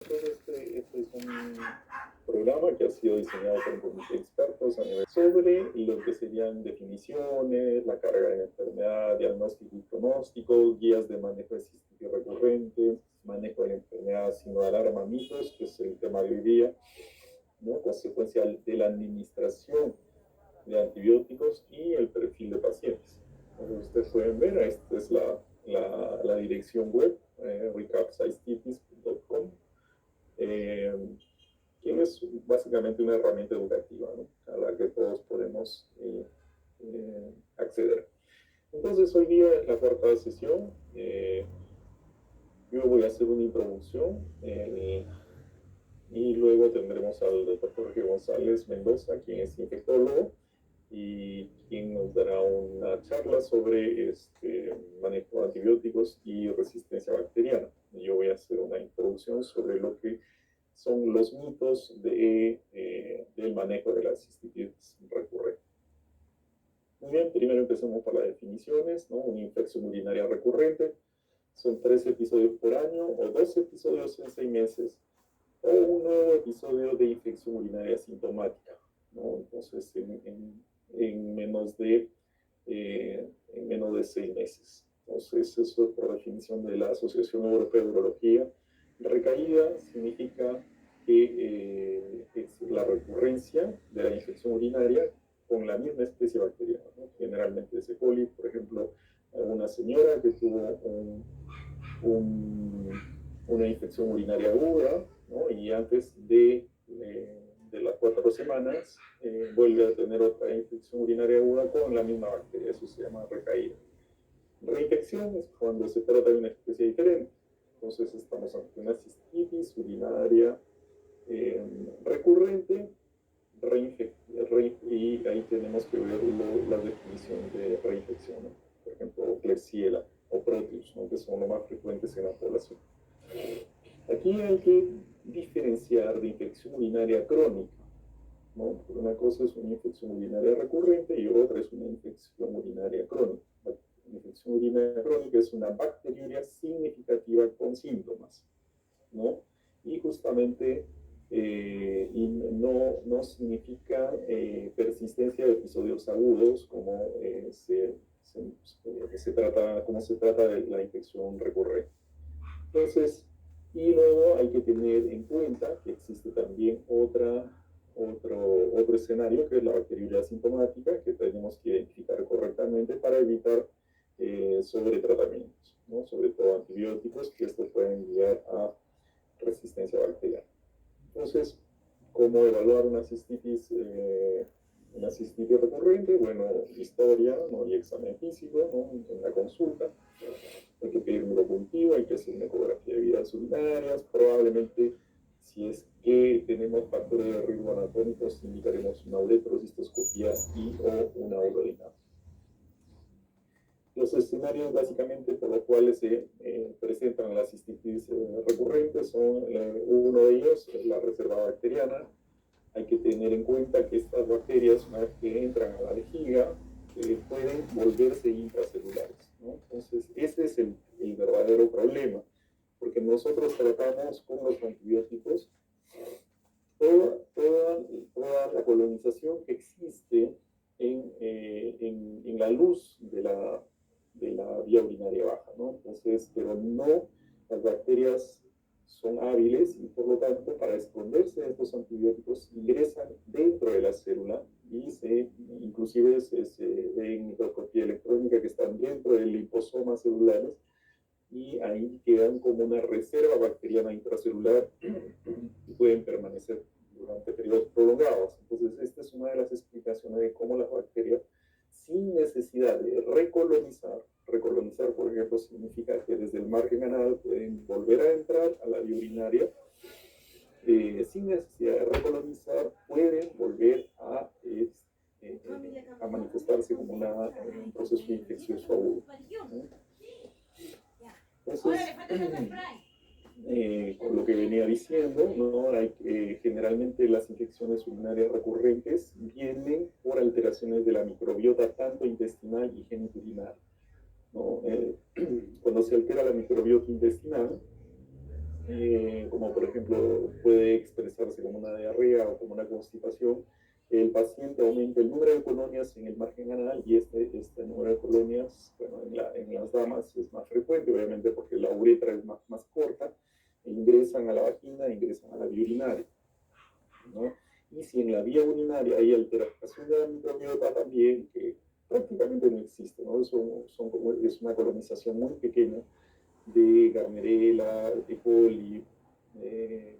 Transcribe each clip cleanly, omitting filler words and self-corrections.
Entonces, este es un programa que ha sido diseñado por un comité de expertos a nivel sobre lo que serían definiciones, la carga de la enfermedad, diagnóstico y pronóstico, guías de manejo de cistitis recurrente, manejo de la enfermedad sin alarma, mitos, que es el tema de hoy día, ¿no? Consecuencia de la administración de antibióticos y el perfil de pacientes. Como ustedes pueden ver, esta es la dirección web, recapcistitis.com, que es básicamente una herramienta educativa, ¿no? A la que todos podemos acceder. Entonces, hoy día es la cuarta sesión. Yo voy a hacer una introducción y luego tendremos al doctor Jorge González Mendoza, quien es infectólogo y quien nos dará una charla sobre manejo de antibióticos y resistencia bacteriana. Yo voy a hacer una introducción sobre lo que son los mitos del manejo de la cistitis recurrente. Muy bien, primero empecemos por las definiciones, ¿no? Una infección urinaria recurrente son 3 episodios por año o 2 episodios en 6 meses o un nuevo episodio de infección urinaria sintomática, ¿no? Entonces, en menos de 6 meses. Entonces, eso es por definición de la Asociación Europea de Urología. Recaída significa que es la recurrencia de la infección urinaria con la misma especie bacteriana, ¿no? Generalmente es E. coli, por ejemplo, una señora que tuvo una infección urinaria aguda, ¿no? Y antes de las 4 semanas vuelve a tener otra infección urinaria aguda con la misma bacteria. Eso se llama recaída. Reinfección es cuando se trata de una especie diferente. Entonces estamos ante una cistitis urinaria recurrente, y ahí tenemos que ver la definición de reinfección, ¿no? Por ejemplo, Klebsiella o Proteus, ¿no? Que son los más frecuentes en la población. Aquí hay que diferenciar de infección urinaria crónica, ¿no? Una cosa es una infección urinaria recurrente y otra es una infección urinaria crónica. La infección urinaria crónica es una bacteriuria significativa con síntomas, ¿no? Y justamente no significa persistencia de episodios agudos como se trata de la infección recurrente. Entonces, y luego hay que tener en cuenta que existe también otro escenario, que es la bacteriuria asintomática, que tenemos que identificar correctamente para evitar sobretratamientos, ¿no? Sobre todo antibióticos, que estos pueden guiar a resistencia bacteriana. Entonces, ¿cómo evaluar una cistitis recurrente? Bueno, historia, ¿no? Y examen físico, ¿no? En la consulta. Hay que pedir un urocultivo, hay que hacer una ecografía de vías urinarias, probablemente si es que tenemos factores de riesgo anatómicos, indicaremos una uretrocistoscopía y o una urodinamia. Los escenarios básicamente por los cuales se presentan las cistitis recurrentes son, uno de ellos es la reserva bacteriana. Hay que tener en cuenta que estas bacterias, una vez que entran a la vejiga, pueden volverse intracelulares, ¿no? Entonces, ese es el verdadero problema, porque nosotros tratamos con los antibióticos toda la colonización que existe en la luz de la vía urinaria baja, ¿no? Entonces, pero no, las bacterias son hábiles y por lo tanto para esconderse de estos antibióticos ingresan dentro de la célula y inclusive se ve en microscopía electrónica que están dentro del liposoma celulares y ahí quedan como una reserva bacteriana intracelular y pueden permanecer durante periodos prolongados. Entonces, esta es una de las explicaciones de cómo las bacterias, sin necesidad de recolonizar, por ejemplo, significa que desde el margen anal pueden volver a entrar a la vía urinaria, sin necesidad de recolonizar, pueden volver a manifestarse como un proceso infeccioso agudo. Entonces, con lo que venía diciendo, ¿no? Generalmente las infecciones urinarias recurrentes vienen por alteraciones de la microbiota tanto intestinal y genitourinaria, ¿no? Cuando se altera la microbiota intestinal, como por ejemplo puede expresarse como una diarrea o como una constipación, el paciente aumenta el número de colonias en el margen anal y este número de colonias, bueno, en las damas es más frecuente, obviamente porque la uretra es más corta, e ingresan a la vagina, ingresan a la vía urinaria, ¿no? Y si en la vía urinaria hay alteración de la microbiota también, que prácticamente no existe, ¿no? Es una colonización muy pequeña de Gardnerella, de coli,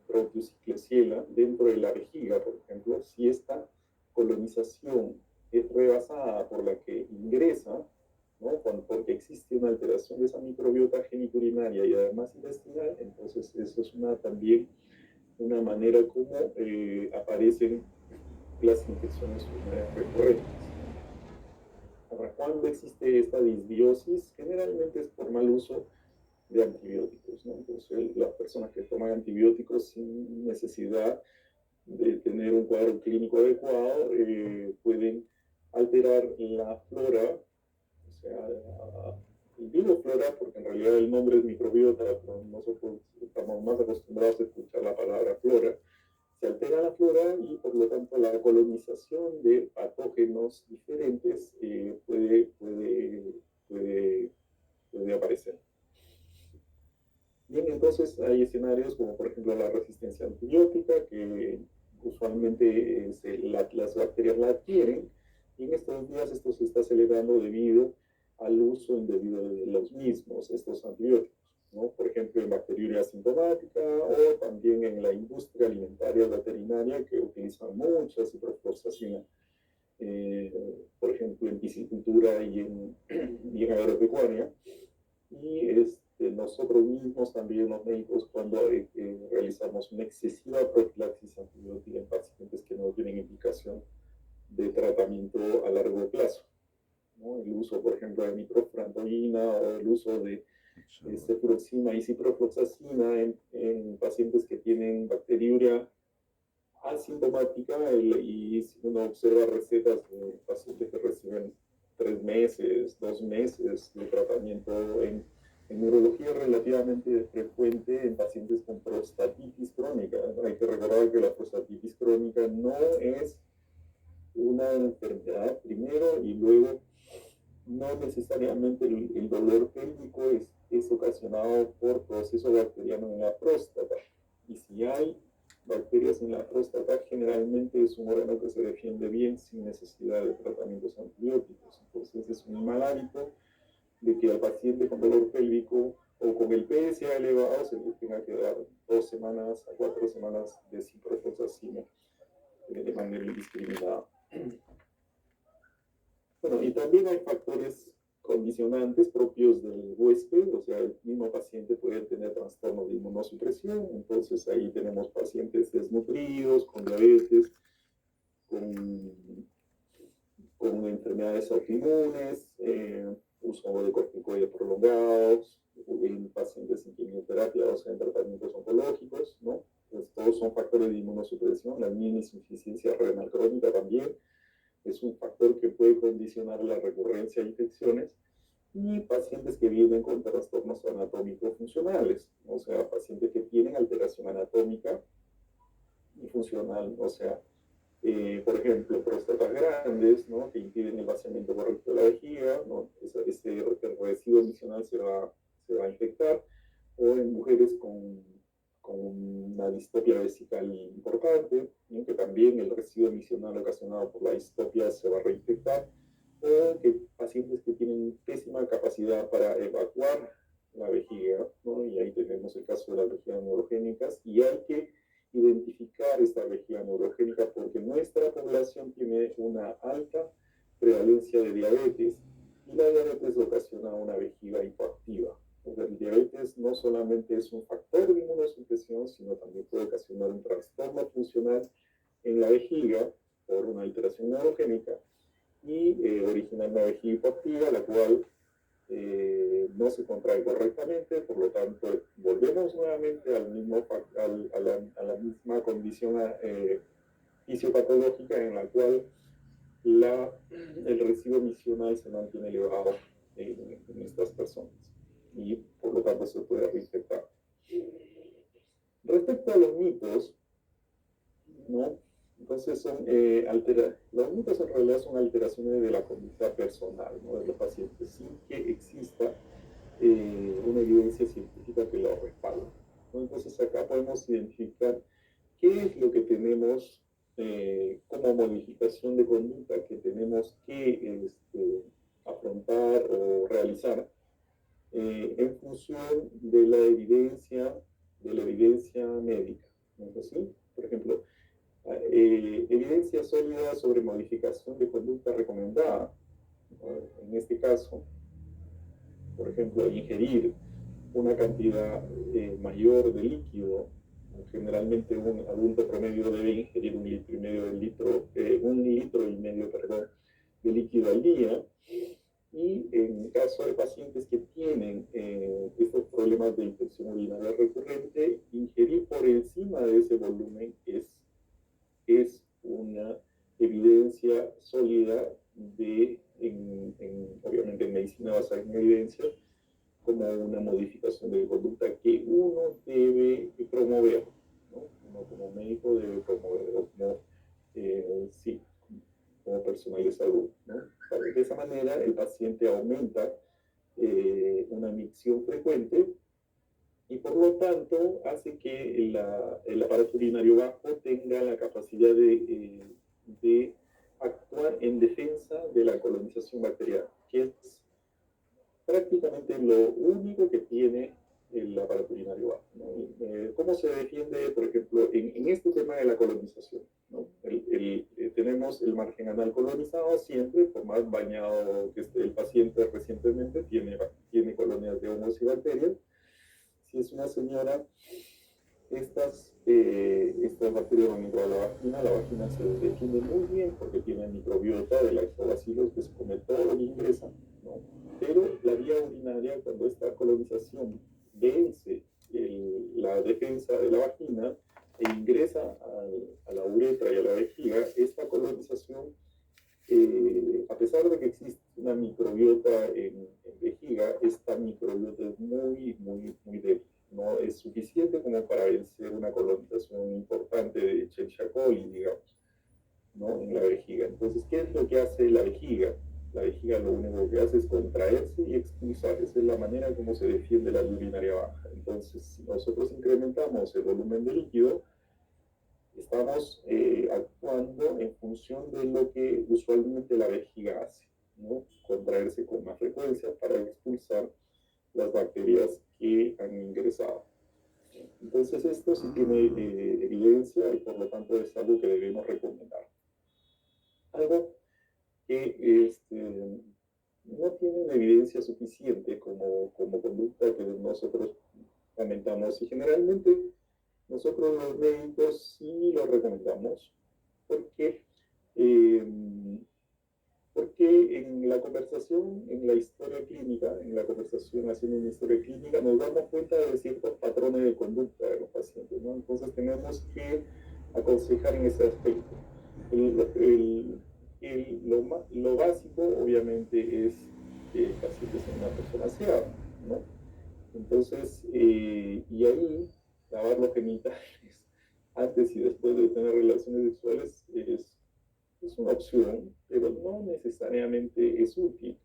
Proteus y Klebsiella dentro de la vejiga, por ejemplo, si esta colonización es rebasada por la que ingresa, ¿no? Porque existe una alteración de esa microbiota geniturinaria y además intestinal, entonces eso es también una manera como aparecen las infecciones urinarias recurrentes. Ahora, ¿cuándo existe esta disbiosis? Generalmente es por mal uso de antibióticos, ¿no? Entonces, las personas que toman antibióticos sin necesidad de tener un cuadro clínico adecuado pueden alterar la flora, o sea, digo flora porque en realidad el nombre es microbiota, pero nosotros estamos más acostumbrados a escuchar la palabra flora. Se altera la flora y por lo tanto la colonización de patógenos diferentes puede aparecer. Bien, entonces hay escenarios como por ejemplo la resistencia antibiótica, que usualmente las bacterias la adquieren, y en estos días esto se está acelerando debido al uso indebido de los mismos, estos antibióticos, ¿no? Por ejemplo, en bacteriuria asintomática o también en la industria alimentaria veterinaria que utilizan mucha ciprofloxacina, por ejemplo, en piscicultura y en agropecuaria. Y nosotros mismos también los médicos cuando realizamos una excesiva profilaxis antibiótica en pacientes que no tienen indicación de tratamiento a largo plazo, ¿no? El uso, por ejemplo, de microfrantoína o el uso de cefuroxima y ciprofloxacina en pacientes que tienen bacteriuria asintomática, y si uno observa recetas de pacientes que reciben 3 meses, 2 meses de tratamiento en neurología relativamente frecuente en pacientes con prostatitis crónica. Hay que recordar que la prostatitis crónica no es una enfermedad primero y luego no necesariamente el dolor pélvico es ocasionado por proceso bacteriano en la próstata. Y si hay bacterias en la próstata, generalmente es un órgano que se defiende bien sin necesidad de tratamientos antibióticos. Entonces es un mal hábito de que al paciente con dolor pélvico o con el PSA elevado se le tenga que dar 2 semanas a 4 semanas de ciprofloxacina de manera indiscriminada. Bueno, y también hay factores condicionantes propios del huésped, o sea, el mismo paciente puede tener trastorno de inmunosupresión, entonces ahí tenemos pacientes desnutridos, con diabetes, con enfermedades autoinmunes, uso de corticoides prolongados, en pacientes en quimioterapia, o sea, en tratamientos oncológicos, ¿no? Pues todos son factores de inmunosupresión, la insuficiencia renal crónica también es un factor que puede condicionar la recurrencia de infecciones, y pacientes que viven con trastornos anatómicos funcionales, o sea, pacientes que tienen alteración anatómica y funcional, o sea, por ejemplo, próstatas grandes, ¿no? Que impiden el vaciamiento correcto de la vejiga, ¿no? El residuo emisional se va a infectar, o en mujeres con una distopia vesical importante, ¿no? Que también el residuo emisional ocasionado por la distopia se va a reinfectar, o que pacientes que tienen pésima capacidad para evacuar la vejiga, ¿no? Y ahí tenemos el caso de las vejigas neurogénicas, y hay que identificar esta vejiga neurogénica porque nuestra población tiene una alta prevalencia de diabetes, y la diabetes ocasiona una vejiga hipoactiva. El diabetes no solamente es un factor de inmunosupresión, sino también puede ocasionar un trastorno funcional en la vejiga por una alteración neurogénica y originar una vejiga hipoactiva, la cual no se contrae correctamente, por lo tanto volvemos nuevamente a la misma condición fisiopatológica en la cual el residuo emisional se mantiene elevado en estas personas, y por lo tanto se puede reinfectar. Respecto a los mitos, ¿no? Entonces los mitos en realidad son alteraciones de la conducta personal, ¿no? De los pacientes, sin que exista una evidencia científica que lo respalde, ¿no? Entonces acá podemos identificar qué es lo que tenemos como modificación de conducta que tenemos que afrontar o realizar en función de la evidencia médica, ¿no es así? Por ejemplo, evidencia sólida sobre modificación de conducta recomendada, ¿no? En este caso, por ejemplo, ingerir una cantidad mayor de líquido. Generalmente un adulto promedio debe ingerir 1,5 litros, perdón, de líquido al día. Y en caso de pacientes que tienen estos problemas de infección urinaria recurrente, ingerir por encima de ese volumen es una evidencia sólida obviamente en medicina basada en evidencia, como una modificación de conducta que uno debe promover, ¿no? Uno como médico debe promover, sí, como personal de salud, ¿no? De esa manera el paciente aumenta una micción frecuente y por lo tanto hace que el aparato urinario bajo tenga la capacidad de actuar en defensa de la colonización bacteriana, que es prácticamente lo único que tiene el aparato urinario bajo, ¿no? ¿Cómo se defiende, por ejemplo, en este tema de la colonización, ¿no? Tenemos el margen anal colonizado siempre, por más bañado que esté el paciente recientemente, tiene colonias de hongos y bacterias. Si es una señora, estas bacterias van a entrar a la vagina se defiende muy bien porque tiene microbiota de lactobacillus que se come todo lo que ingresa, ¿no? Pero la vía urinaria, cuando esta colonización vence la defensa de la vagina e ingresa a la uretra y a la vejiga, esta colonización, a pesar de que existe una microbiota en vejiga, esta microbiota es muy, muy, muy débil. No es suficiente como para vencer una colonización importante de Escherichia coli, digamos, ¿no? En la vejiga. Entonces, ¿qué es lo que hace la vejiga? La vejiga lo único que hace es contraerse y expulsar. Esa es la manera como se defiende la urinaria baja. Entonces, si nosotros incrementamos el volumen de líquido, estamos actuando en función de lo que usualmente la vejiga hace, ¿no? Contraerse con más frecuencia para expulsar las bacterias que han ingresado. Entonces esto sí tiene evidencia y por lo tanto es algo que debemos recomendar. Algo que no tiene una evidencia suficiente como conducta que nosotros comentamos y generalmente nosotros los médicos sí lo recomendamos porque en la conversación, en la historia clínica, en la conversación haciendo una historia clínica, nos damos cuenta de ciertos patrones de conducta de los pacientes, ¿no? Entonces tenemos que aconsejar en ese aspecto. Lo básico, obviamente, es que el paciente sea una persona aseada, ¿no? Entonces, y ahí, lavar los genitales antes y después de tener relaciones sexuales es una opción, pero no necesariamente es útil.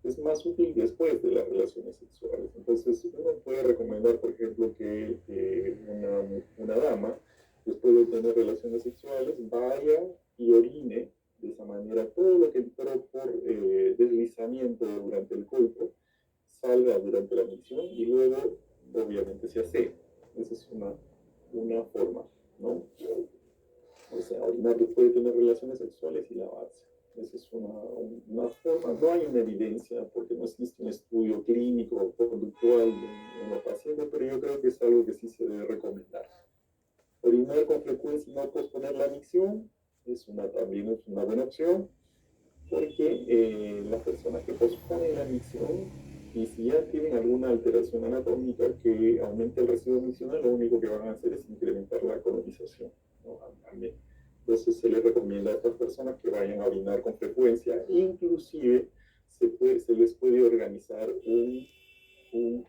Es más útil después de las relaciones sexuales. Entonces, uno puede recomendar, por ejemplo, que una dama, después de tener relaciones sexuales, vaya y orine de esa manera todo lo que entró por deslizamiento durante el coito, salga durante la micción y luego, obviamente, se hace. Esa es una forma, ¿no? O sea, orinar después de tener relaciones sexuales y lavarse. Esa es una forma. No hay una evidencia porque no existe un estudio clínico conductual en los pacientes, pero yo creo que es algo que sí se debe recomendar. Orinar con frecuencia y no posponer la micción también es una buena opción, porque las personas que posponen la micción y si ya tienen alguna alteración anatómica que aumente el residuo miccional, lo único que van a hacer es incrementar la colonización, ¿no? Entonces se les recomienda a estas personas que vayan a orinar con frecuencia, inclusive se les puede organizar un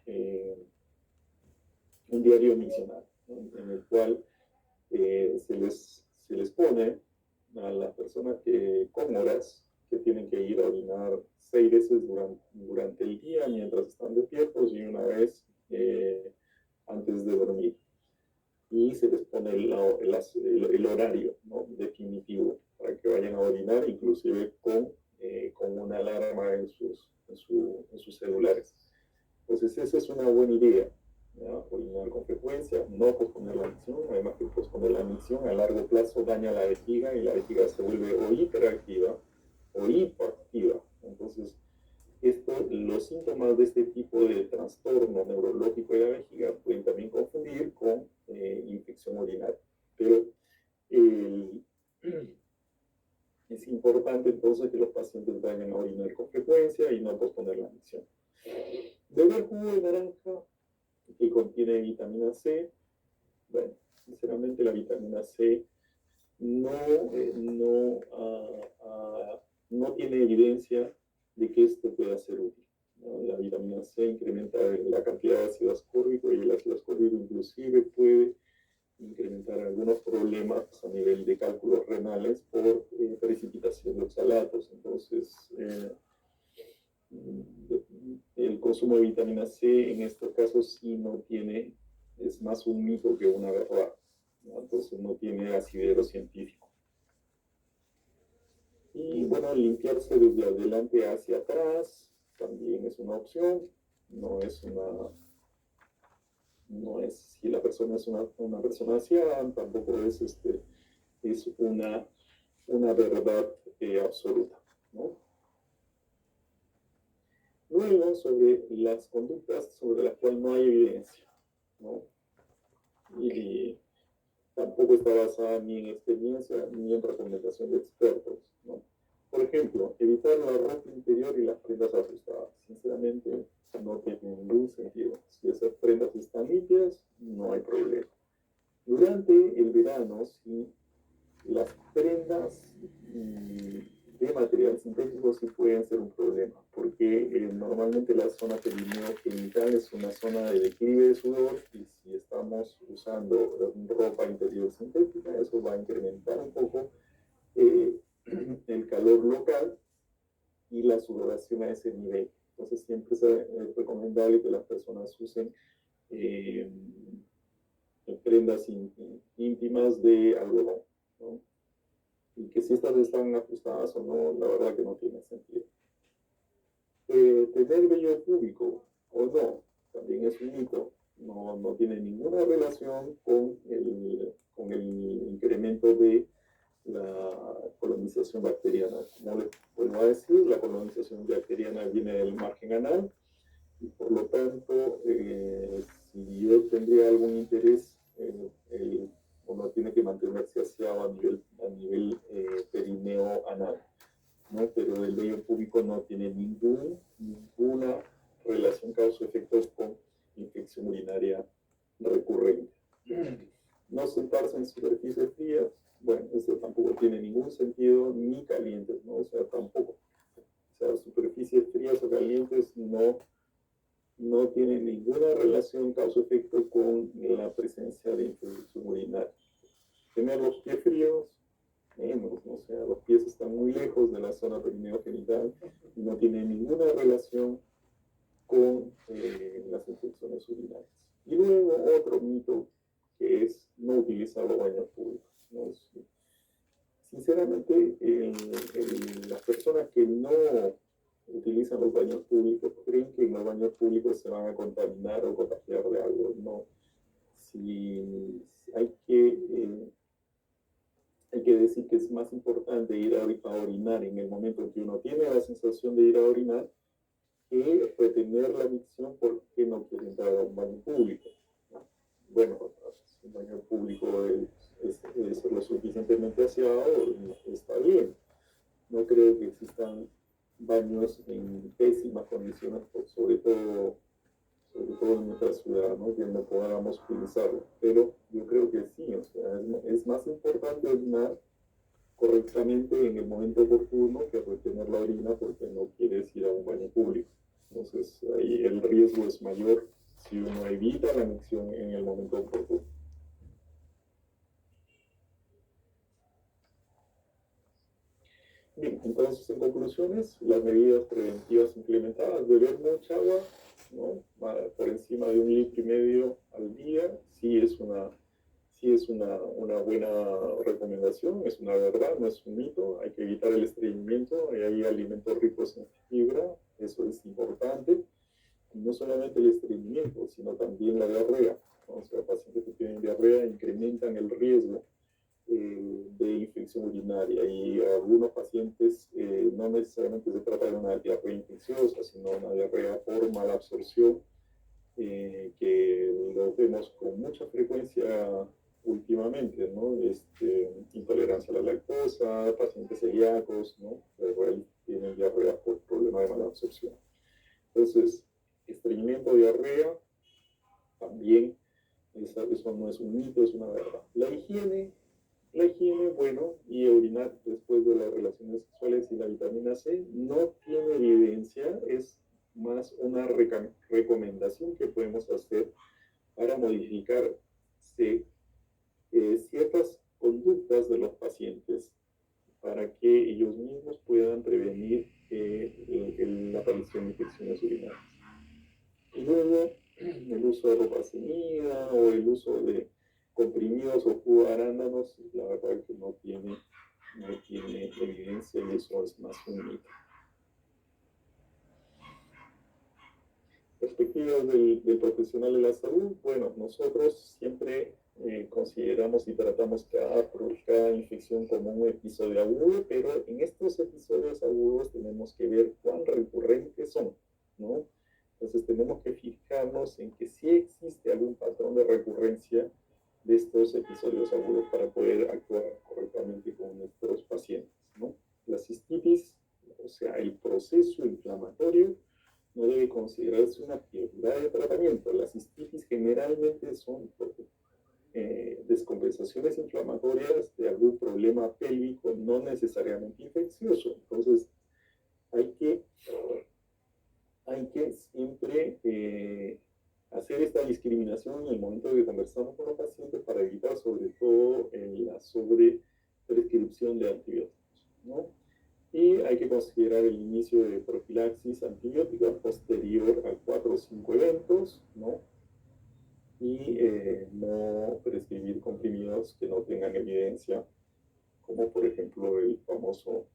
diario miccional, ¿no? En el cual se les pone a las personas con horas que tienen que ir a orinar 6 veces durante el día mientras están despiertos y una vez antes de dormir. Y se les pone el horario, ¿no?, definitivo para que vayan a orinar, inclusive con una alarma en sus celulares. Entonces esa es una buena idea, ¿ya? Orinar con frecuencia, no posponer la micción. Además que posponer la micción a largo plazo daña la vejiga y la vejiga se vuelve o hiperactiva o hipoactiva. Entonces los síntomas de este tipo de trastorno neurológico de la vejiga pueden también confundir con infección urinaria. Pero es importante entonces que los pacientes vayan a orinar con frecuencia y no posponer la micción. Beber jugo de naranja que contiene vitamina C. Bueno, sinceramente la vitamina C no tiene evidencia de que esto pueda ser útil, ¿no? La vitamina C incrementa la cantidad de ácido ascórbico y el ácido ascórbico inclusive puede incrementar algunos problemas a nivel de cálculos renales por precipitación de oxalatos. Entonces, el consumo de vitamina C en estos casos sí no tiene, es más un mito que una verdad, ¿no? Entonces no tiene asidero científico. Y bueno, limpiarse desde adelante hacia atrás también es una opción. Si la persona es una persona anciana, tampoco es una verdad absoluta, ¿no? Luego, sobre las conductas sobre las cuales no hay evidencia, ¿no? Y tampoco está basada ni en experiencia ni en recomendación de expertos, ¿no? Por ejemplo, evitar la ropa interior y las prendas ajustadas. Sinceramente, no tiene ningún sentido. Si esas prendas están limpias, no hay problema. Durante el verano, si las prendas de material sintético sí pueden ser un problema, porque normalmente la zona perineogenital es una zona de declive de sudor, y si estamos usando ropa interior sintética, eso va a incrementar un poco el calor local y la sudoración a ese nivel. Entonces siempre es recomendable que las personas usen prendas íntimas de algodón, ¿no? Y que si estas están ajustadas o no, la verdad que no tiene sentido. Tener vello púbico o no, también es un mito. No tiene ninguna relación con el incremento de la colonización bacteriana. Como les vuelvo a decir, la colonización bacteriana viene del margen anal y por lo tanto, si yo tendría algún interés, uno tiene que mantenerse aseado a nivel perineo anal, ¿no? Pero el vello púbico no tiene ninguna relación causa-efecto con infección urinaria recurrente. No sentarse en superficies frías, bueno, eso tampoco tiene ningún sentido, ni calientes, ¿no? O sea, tampoco. O sea, superficies frías o calientes no tienen ninguna relación causa-efecto con la presencia de infección urinaria. Tener los pies fríos, menos, ¿no? O sea, los pies están muy lejos de la zona perineogenital y no tiene ninguna relación con las infecciones urinarias. Y luego otro mito que es no utilizar los baños públicos, ¿no? Sinceramente, las personas que no utilizan los baños públicos creen que en los baños públicos se van a contaminar o contagiar de algo. No. Hay que decir que es más importante ir a orinar en el momento en que uno tiene la sensación de ir a orinar que retener la micción porque no quiere entrar a un baño público. Bueno, si un baño público es lo suficientemente aseado, está bien. No creo que existan baños en pésimas condiciones, sobre todo en nuestra ciudad, ¿no? Que no podamos utilizarlo. Pero yo creo que sí, o sea, es más importante orinar correctamente en el momento oportuno que retener la orina porque no quieres ir a un baño público. Entonces ahí el riesgo es mayor si uno evita la micción en el momento oportuno. Bien, entonces en conclusiones, las medidas preventivas implementadas, beber mucha agua, ¿no? Por encima de 1,5 litros al día, sí es una buena recomendación, es una verdad, no es un mito, hay que evitar el estreñimiento, hay alimentos ricos en fibra, eso es importante, y no solamente el estreñimiento, sino también la diarrea, ¿no? O sea, pacientes que tienen diarrea incrementan el riesgo de infección urinaria y algunos pacientes no necesariamente se trata de una diarrea infecciosa, sino una diarrea por mala absorción, que lo vemos con mucha frecuencia últimamente, ¿no? Intolerancia a la lactosa, pacientes celíacos, ¿no? Tienen diarrea por problema de mala absorción. Entonces, estreñimiento, diarrea, también eso no es un mito, es una verdad. La higiene, bueno, y orinar después de las relaciones sexuales y la vitamina C no tiene evidencia, es más una recomendación que podemos hacer para modificar ciertas conductas de los pacientes para que ellos mismos puedan prevenir la aparición de infecciones urinarias. Y luego, el uso de ropa ceñida o el uso de comprimidos o jugo de arándanos, la verdad es que no tiene evidencia y eso es más un mito. Perspectivas del profesional de la salud, bueno, nosotros siempre consideramos y tratamos cada infección como un episodio agudo, pero en estos episodios agudos tenemos que ver cuán recurrentes son, ¿no? Entonces tenemos que fijarnos en que sí existe algún patrón de recurrencia de estos episodios agudos para poder actuar correctamente con nuestros pacientes, ¿no? La cistitis, o sea, el proceso inflamatorio, no debe considerarse una prioridad de tratamiento. Las cistitis generalmente son descompensaciones inflamatorias de algún problema pélvico, no necesariamente infeccioso. Entonces, hay que siempre hacer esta discriminación en el momento de conversar con los pacientes para evitar sobre todo la sobreprescripción de antibióticos, ¿no? Y hay que considerar el inicio de profilaxis antibiótica posterior a 4 o 5 eventos, ¿no? Y no prescribir comprimidos que no tengan evidencia, como por ejemplo el famoso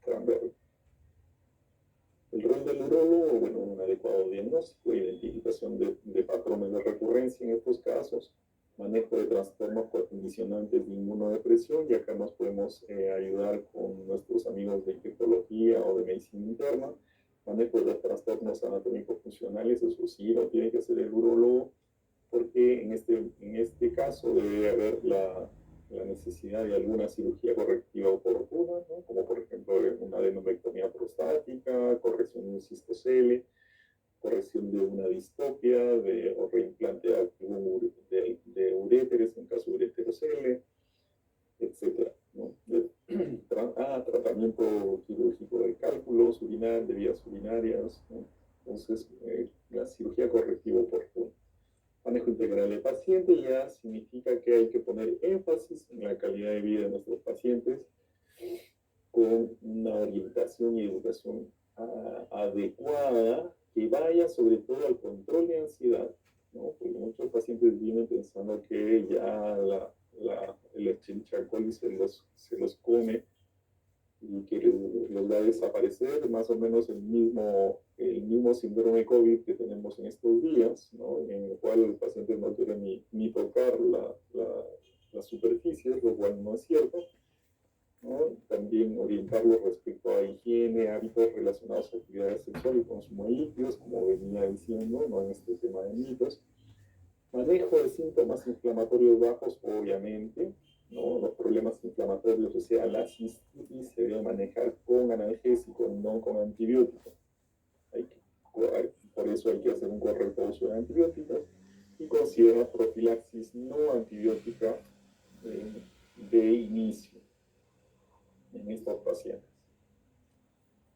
cranberry. El rol del urólogo, bueno, un adecuado diagnóstico, identificación de patrones de recurrencia en estos casos, manejo de trastornos condicionantes de inmunodepresión, y acá nos podemos ayudar con nuestros amigos de infectología o de medicina interna, manejo de los trastornos anatómicos funcionales, eso sí lo tiene que hacer el urólogo, porque en este caso debe haber la necesidad de alguna cirugía correctiva oportuna, ¿no? Como por ejemplo una adenomectomía prostática, corrección de un cistocele, corrección de una distopia o reimplante de uréteres en caso de ureterocele, etc., ¿no? Tratamiento quirúrgico de cálculos de vías urinarias, ¿no? Entonces, la cirugía correctiva oportuna. Manejo integral del paciente ya significa que hay que poner énfasis en la calidad de vida de nuestros pacientes con una orientación y educación adecuada que vaya sobre todo al control de ansiedad, ¿no? Porque muchos pacientes vienen pensando que ya el Escherichia coli se los come y que les va a desaparecer más o menos el mismo síndrome COVID que tenemos en estos días, ¿no? En el cual los pacientes no quieren ni tocar las superficies, lo cual no es cierto, ¿no? También orientarlos respecto a higiene, hábitos relacionados a actividades sexuales y consumo de líquidos, como venía diciendo, ¿no? En este tema de mitos. Manejo de síntomas inflamatorios bajos, obviamente, ¿no? Los problemas inflamatorios, o sea, la cistitis, se debe manejar con analgésico, no con antibiótico. Por eso hay que hacer un correcto uso de antibióticos y considerar profilaxis no antibiótica de inicio en estos pacientes.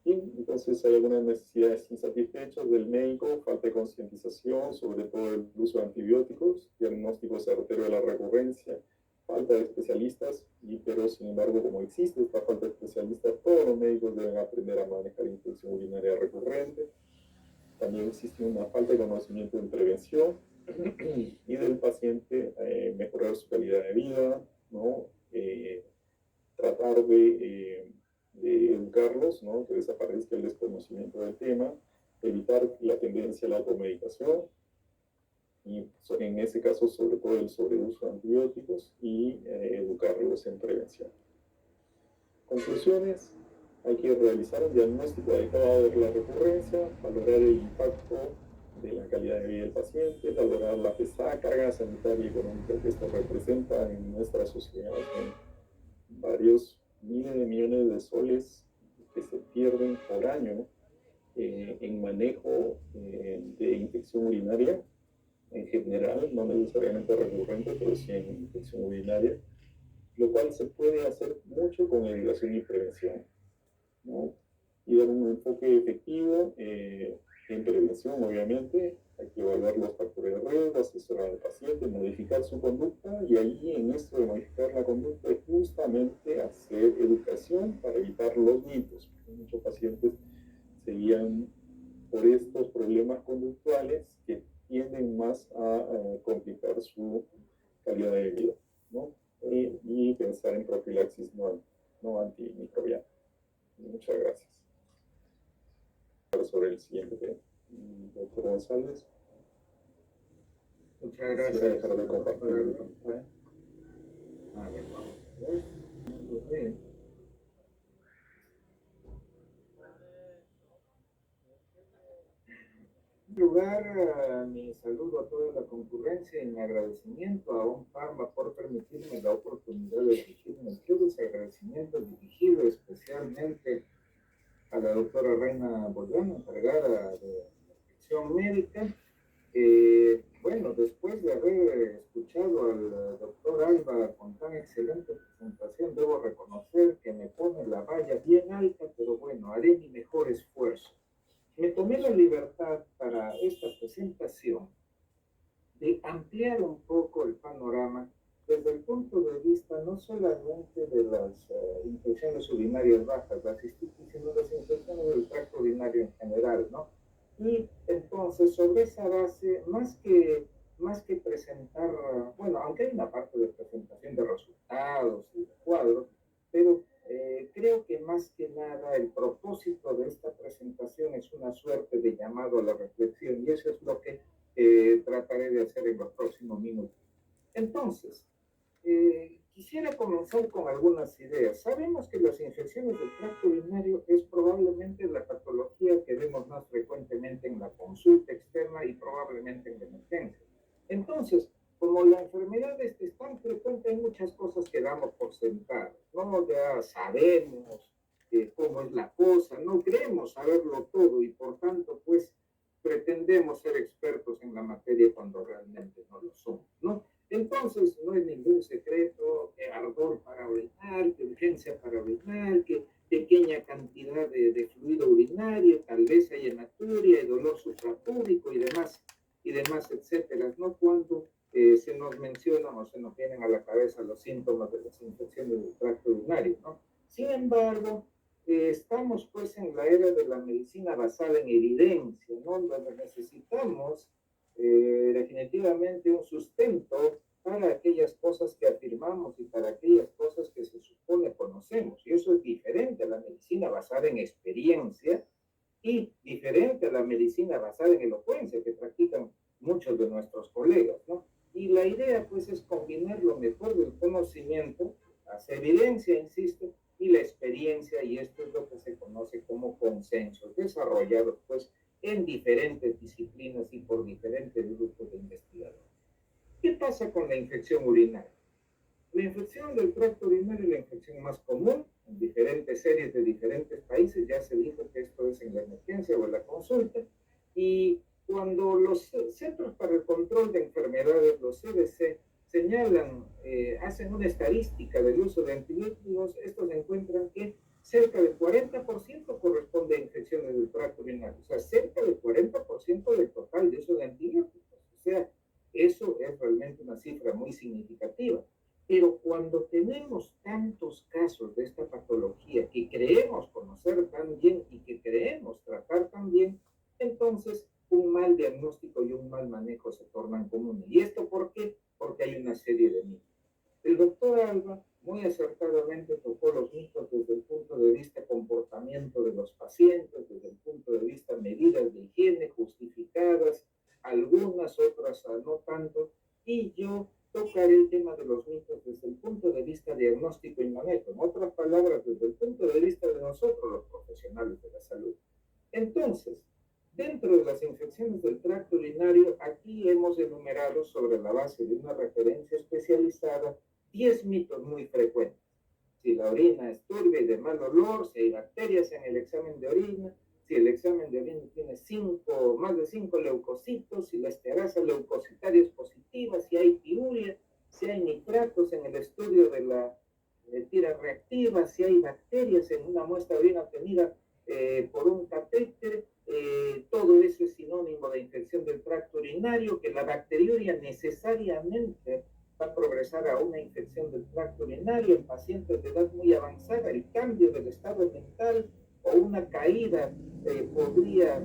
Bien, entonces hay algunas necesidades insatisfechas del médico, falta de concientización, sobre todo el uso de antibióticos, diagnóstico certero de la recurrencia, falta de especialistas, pero sin embargo, como existe esta falta de especialistas, todos los médicos deben aprender a manejar infección urinaria recurrente. También existe una falta de conocimiento en prevención y del paciente mejorar su calidad de vida, ¿no? Tratar de educarlos, ¿no? Que desaparezca el desconocimiento del tema, evitar la tendencia a la automedicación, y en ese caso sobre todo el sobreuso de antibióticos, y educarlos en prevención. Conclusiones: hay que realizar un diagnóstico adecuado de la recurrencia, valorar el impacto de la calidad de vida del paciente, valorar la pesada carga sanitaria y económica que esto representa en nuestra sociedad, en varios miles de millones de soles que se pierden por año en manejo de infección urinaria en general, no necesariamente recurrente, pero sí en infección urinaria, lo cual se puede hacer mucho con educación y prevención, ¿no? Y dar un enfoque efectivo en prevención, obviamente. Hay que evaluar los factores de riesgo, asesorar al paciente, modificar su conducta, y ahí en esto de modificar la conducta es justamente hacer educación para evitar los mitos, porque muchos pacientes se guían por estos problemas conductuales que tienden más a complicar su calidad de vida, ¿no? Y pensar en profilaxis no antimicrobiana. Muchas gracias. Sobre el siguiente tema, doctor González. Muchas gracias. Dejar de compartir. A ver, vamos. En primer lugar, mi saludo a toda la concurrencia y mi agradecimiento a OnPharma por permitirme la oportunidad de dirigirme a ustedes. Agradecimiento dirigido especialmente a la doctora Reina Boliano, encargada de infección médica. Bueno, después de haber escuchado al doctor Alba con tan excelente presentación, debo reconocer que me pone la valla bien alta, pero bueno, haré mi mejor esfuerzo. Me tomé la libertad para esta presentación de ampliar un poco el panorama desde el punto de vista no solamente de las infecciones urinarias bajas, las cistitis, sino las infecciones del tracto urinario en general, ¿no? Y entonces, sobre esa base, más que presentar, bueno, aunque hay una parte de presentación de resultados y de cuadros, pero creo que más que nada el propósito de esta presentación es una suerte de llamado a la reflexión, y eso es lo que trataré de hacer en los próximos minutos. Entonces, quisiera comenzar con algunas ideas. Sabemos que las infecciones del tracto urinario es probablemente la patología que vemos más frecuentemente en la consulta externa y probablemente en la emergencia. Entonces, como la enfermedad es tan frecuente, hay muchas cosas que damos por sentadas, ¿no? Ya sabemos cómo es la cosa, no creemos saberlo todo y por tanto, pues, pretendemos ser expertos en la materia cuando realmente no lo somos, ¿no? Entonces, no es ningún secreto que ardor para orinar, que urgencia para orinar, que pequeña cantidad de fluido urinario, tal vez hay hematuria y dolor suprapúbico y demás, etcétera, ¿no? Cuando se nos mencionan o se nos vienen a la cabeza los síntomas de las infecciones del tracto urinario, ¿no? Sin embargo, estamos pues en la era de la medicina basada en evidencia, ¿no? Donde necesitamos definitivamente un sustento para aquellas cosas que afirmamos y para aquellas cosas que se supone conocemos. Y eso es diferente a la medicina basada en experiencia y diferente a la medicina basada en elocuencia que practican muchos de nuestros colegas, ¿no? Y la idea, pues, es combinar lo mejor del conocimiento, la evidencia, insisto, y la experiencia, y esto es lo que se conoce como consensos, desarrollados, pues, en diferentes disciplinas y por diferentes grupos de investigadores. ¿Qué pasa con la infección urinaria? La infección del tracto urinario es la infección más común en diferentes series de diferentes países. Ya se dijo que esto es en la emergencia o en la consulta. Y cuando los Centros para el Control de Enfermedades, los CDC, señalan, hacen una estadística del uso de antibióticos, estos encuentran que cerca del 40% corresponde a infecciones del tracto urinario. O sea, cerca del 40% del total de uso de antibióticos. O sea, eso es realmente una cifra muy significativa. Pero cuando tenemos tantos casos de esta patología que creemos conocer tan bien y que creemos tratar tan bien, entonces un mal diagnóstico y un mal manejo se tornan comunes. ¿Y esto por qué? Porque hay una serie de mitos. El doctor Alba muy acertadamente tocó los mitos desde el punto de vista comportamiento de los pacientes, desde el punto de vista medidas de higiene justificadas, algunas, otras no tanto, y yo tocaré el tema de los mitos desde el punto de vista diagnóstico y manejo, en otras palabras, desde el punto de vista de nosotros, los profesionales de la salud. Entonces, dentro de las infecciones del tracto urinario, aquí hemos enumerado sobre la base de una referencia especializada 10 mitos muy frecuentes. Si la orina es turbia y de mal olor, si hay bacterias en el examen de orina, si el examen de orina tiene más de 5 leucocitos, si la esterasa leucocitaria es positiva, si hay piuria, si hay nitratos en el estudio de la tira reactiva, si hay bacterias en una muestra de orina obtenida por un catéter, todo eso es sinónimo de infección del tracto urinario, que la bacteriuria necesariamente va a progresar a una infección del tracto urinario en pacientes de edad muy avanzada, el cambio del estado mental o una caída podría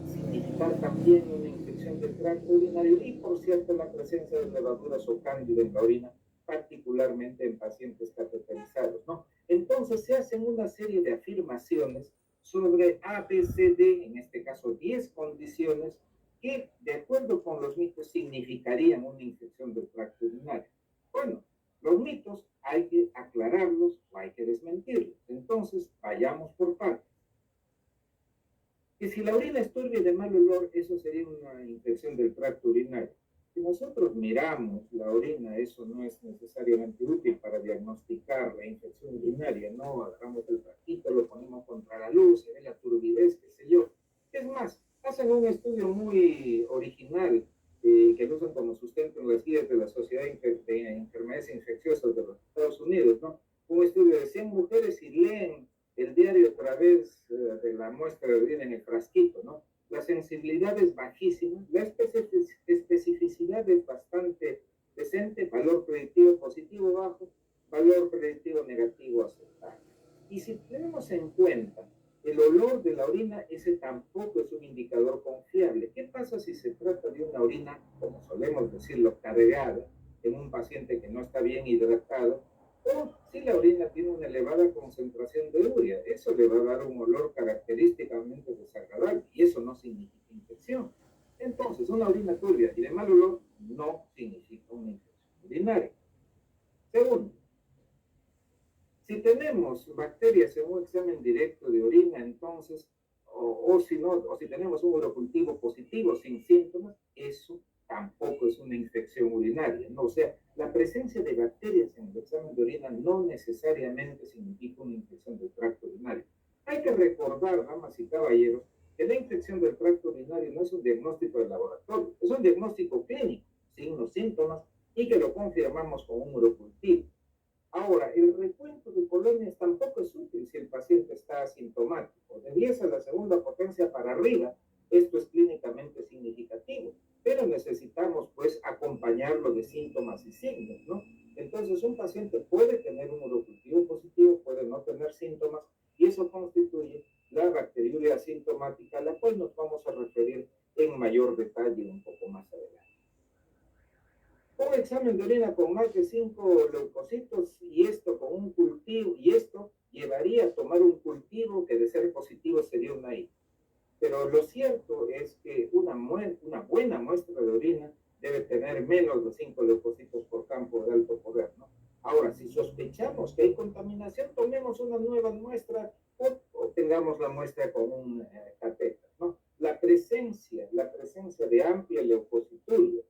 significar también una infección del tracto urinario y, por cierto, la presencia de levaduras o cándida en la orina, particularmente en pacientes cateterizados, ¿no? Entonces se hacen una serie de afirmaciones sobre A, B, C, D, en este caso 10 condiciones que, de acuerdo con los mitos, significarían una infección del tracto urinario. Bueno, los mitos hay que aclararlos o hay que desmentirlos. Entonces, vayamos por partes. Que si la orina es turbia y de mal olor, eso sería una infección del tracto urinario. Si nosotros miramos la orina, eso no es necesariamente útil para diagnosticar la infección urinaria, ¿no? Agarramos el tractito, lo ponemos contra la luz, se ve la turbidez, qué sé yo. Es más, hacen un estudio muy original que lo usan como sustento en las guías de la Sociedad de Enfermedades Infecciosas de los Estados Unidos, ¿no? Un estudio de 100 mujeres y leen el diario a través de la muestra de orina en el frasquito, ¿no? La sensibilidad es bajísima, la especificidad es bastante decente, valor predictivo positivo bajo, valor predictivo negativo aceptable. Y si tenemos en cuenta el olor de la orina, ese tampoco es un indicador confiable. ¿Qué pasa si se trata de una orina, como solemos decirlo, cargada en un paciente que no está bien hidratado? O si la orina tiene una elevada concentración de urea, eso le va a dar un olor característicamente desagradable y eso no significa infección. Entonces, una orina turbia y de mal olor no significa una infección urinaria. Segundo, si tenemos bacterias en un examen directo de orina, entonces, o si tenemos un urocultivo positivo sin síntomas, eso tampoco es una infección urinaria, ¿no? O sea, la presencia de bacterias en el examen de orina no necesariamente significa una infección del tracto urinario. Hay que recordar, damas y caballeros, que la infección del tracto urinario no es un diagnóstico de laboratorio, es un diagnóstico clínico, signos, síntomas, y que lo confirmamos con un urocultivo. Ahora, el recuento de colonias tampoco es útil si el paciente está asintomático. De 10 a la segunda potencia para arriba, esto es clínicamente significativo, pero necesitamos pues acompañarlo de síntomas y signos, ¿no? Entonces, un paciente puede tener un urocultivo positivo, puede no tener síntomas, y eso constituye la bacteriuria asintomática, a la cual nos vamos a referir en mayor detalle un poco más adelante. Un examen de orina con más de 5 leucocitos y esto con un cultivo, y esto llevaría a tomar un cultivo que de ser positivo sería una I. Pero lo cierto es que una buena muestra de orina debe tener menos de 5 leucocitos por campo de alto poder, ¿no? Ahora, si sospechamos que hay contaminación, tomemos una nueva muestra o tengamos la muestra con un catéter, ¿no? La presencia de amplia leucocituria,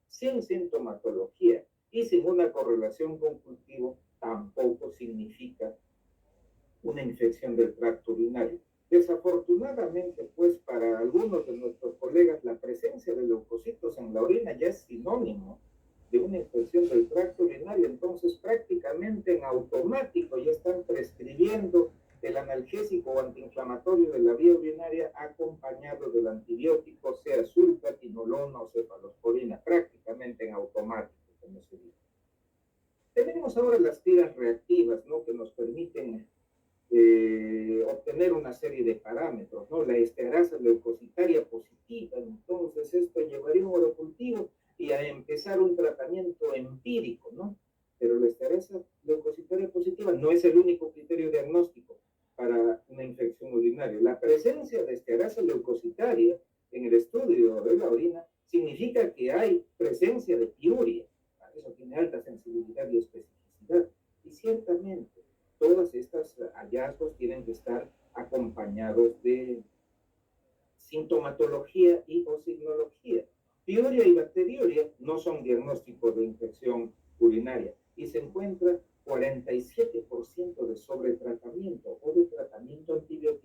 sin sintomatología y sin una correlación con cultivo, tampoco significa una infección del tracto urinario. Desafortunadamente, pues para algunos de nuestros colegas, la presencia de leucocitos en la orina ya es sinónimo de una infección del tracto urinario, entonces prácticamente en automático ya están prescribiendo del analgésico o antiinflamatorio de la vía urinaria acompañado del antibiótico, sea sulfatinolona o cefalosporina, prácticamente en automático, como se dice. Tenemos ahora las tiras reactivas, ¿no? Que nos permiten obtener una serie de parámetros, ¿no? La estearasa leucocitaria positiva, entonces esto llevaría a un orocultivo y a empezar un tratamiento empírico, ¿no? Pero la estearasa leucocitaria positiva no es el único criterio diagnóstico para una infección urinaria. La presencia de estearasa leucocitaria en el estudio de la orina significa que hay presencia de piuria. Eso tiene alta sensibilidad y especificidad. Y ciertamente todos estos hallazgos tienen que estar acompañados de sintomatología y o signología. Piuria y bacteriuria no son diagnósticos de infección urinaria y se encuentra 47% de sobretratamiento o de tratamiento antibiótico